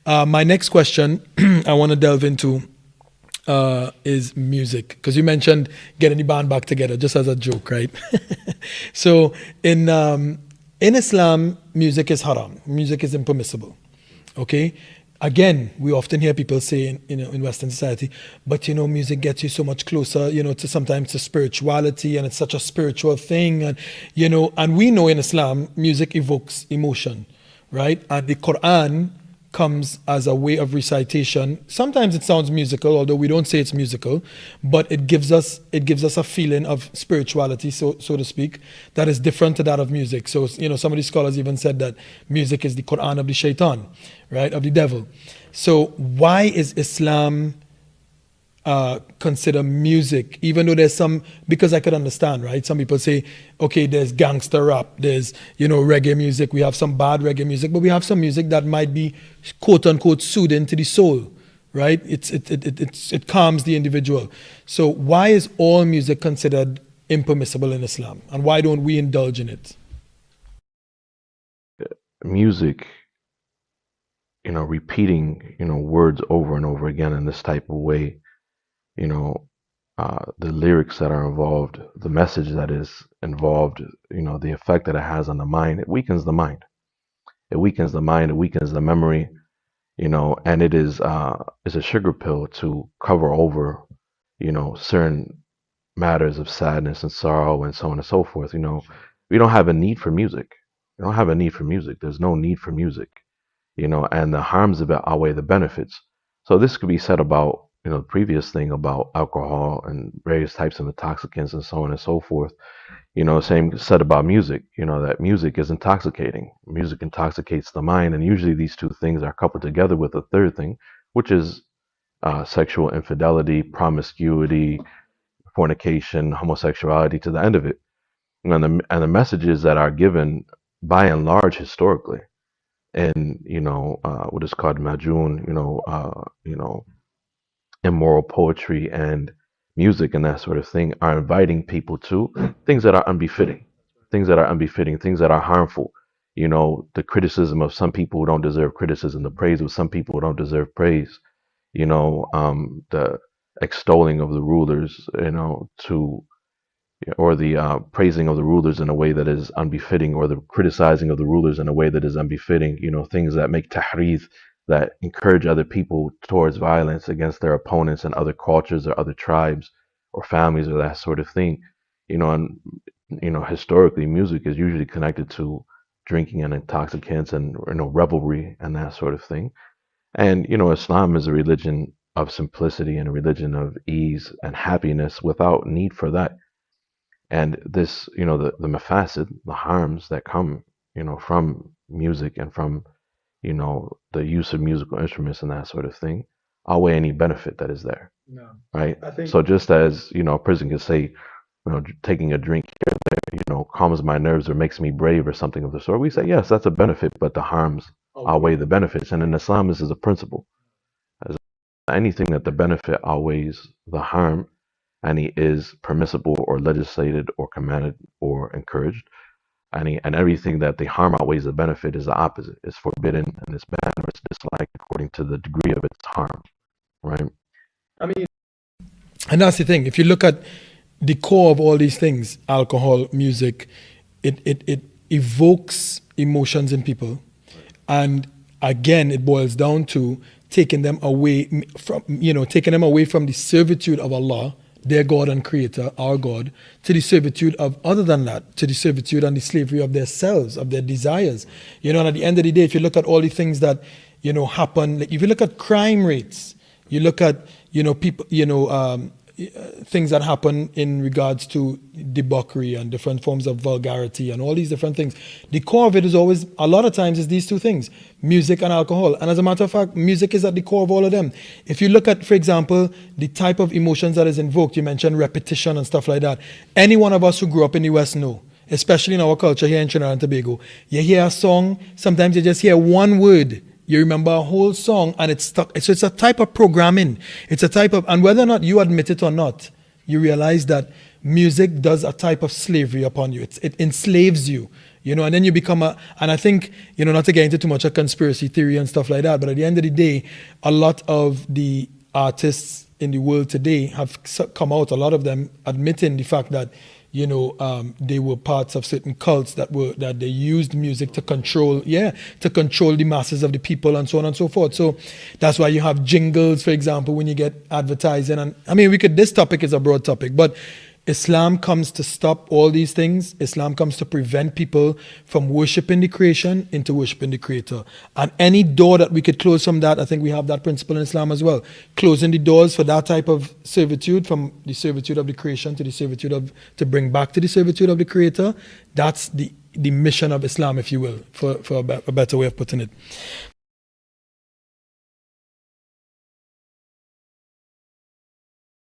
My next question I want to delve into is music, because you mentioned getting the band back together just as a joke, right? So in Islam, music is haram. Music is impermissible. Okay. Again, we often hear people say in Western society, but music gets you so much closer, to sometimes to spirituality, and it's such a spiritual thing, and and we know in Islam, music evokes emotion, right? And the Quran comes as a way of recitation. Sometimes it sounds musical, although we don't say it's musical, but it gives us a feeling of spirituality, so to speak, that is different to that of music. So some of these scholars even said that music is the Quran of the shaitan, right, of the devil. So why is Islam consider music, even though there's some, because I could understand, right? Some people say, okay, there's gangster rap, there's reggae music, we have some bad reggae music, but we have some music that might be quote unquote soothing to the soul, right? It calms the individual. So why is all music considered impermissible in Islam, and why don't we indulge in it? Music, repeating words over and over again in this type of way, the lyrics that are involved, the message that is involved, the effect that it has on the mind, it weakens the mind. It weakens the mind, it weakens the memory, and it is it's a sugar pill to cover over, certain matters of sadness and sorrow and so on and so forth. We don't have a need for music. We don't have a need for music. There's no need for music, and the harms of it outweigh the benefits. So this could be said about the previous thing about alcohol and various types of intoxicants and so on and so forth. Same said about music, that music is intoxicating. Music intoxicates the mind, and usually these two things are coupled together with a third thing, which is sexual infidelity, promiscuity, fornication, homosexuality to the end of it. And the messages that are given by and large historically in what is called majun, immoral poetry and music and that sort of thing are inviting people to things that are unbefitting, things that are unbefitting, things that are harmful. The criticism of some people who don't deserve criticism, the praise of some people who don't deserve praise, the extolling of the rulers, to or the praising of the rulers in a way that is unbefitting, or the criticizing of the rulers in a way that is unbefitting, things that make tahreeth, that encourage other people towards violence against their opponents and other cultures or other tribes or families or that sort of thing. And historically music is usually connected to drinking and intoxicants and revelry and that sort of thing. And Islam is a religion of simplicity and a religion of ease and happiness without need for that. And this, the mafasid, the harms that come, from music and from, the use of musical instruments and that sort of thing, outweigh any benefit that is there. No. Right? I think So just as, a person can say, taking a drink here or there, calms my nerves or makes me brave or something of the sort, we say, yes, that's a benefit, but the harms outweigh the benefits. And in Islam, this is a principle. As anything that the benefit outweighs the harm, and he is permissible or legislated or commanded or encouraged. And everything that the harm outweighs the benefit is the opposite. It's forbidden and it's bad or it's disliked according to the degree of its harm. Right? I mean, and that's the thing. If you look at the core of all these things, alcohol, music, it evokes emotions in people. And again, it boils down to taking them away from the servitude of Allah, their God and Creator, our God, to the servitude of, other than that, to the servitude and the slavery of their selves, of their desires. And at the end of the day, if you look at all the things that, happen, like if you look at crime rates, you look at, people, things that happen in regards to debauchery and different forms of vulgarity and all these different things. The core of it is always, a lot of times, is these two things, music and alcohol. And as a matter of fact, music is at the core of all of them. If you look at, for example, the type of emotions that is invoked, you mentioned repetition and stuff like that. Any one of us who grew up in the West know, especially in our culture here in Trinidad and Tobago, you hear a song, sometimes you just hear one word, you remember a whole song and it's stuck. So it's a type of programming. It's a type of, and whether or not you admit it or not, you realize that music does a type of slavery upon you. It enslaves you. You know, and then you become and I think, you know, not to get into too much of conspiracy theory and stuff like that, but at the end of the day, a lot of the artists in the world today have come out, a lot of them admitting the fact that, you know, they were parts of certain cults that they used music to control the masses of the people and so on and so forth. So that's why you have jingles, for example, when you get advertising. And I mean, this topic is a broad topic, but Islam comes to stop all these things. Islam comes to prevent people from worshiping the creation into worshiping the Creator. And any door that we could close from that, I think we have that principle in Islam as well. Closing the doors for that type of servitude, from the servitude of the creation to the servitude to bring back to the servitude of the Creator. That's the mission of Islam, if you will, for a better way of putting it.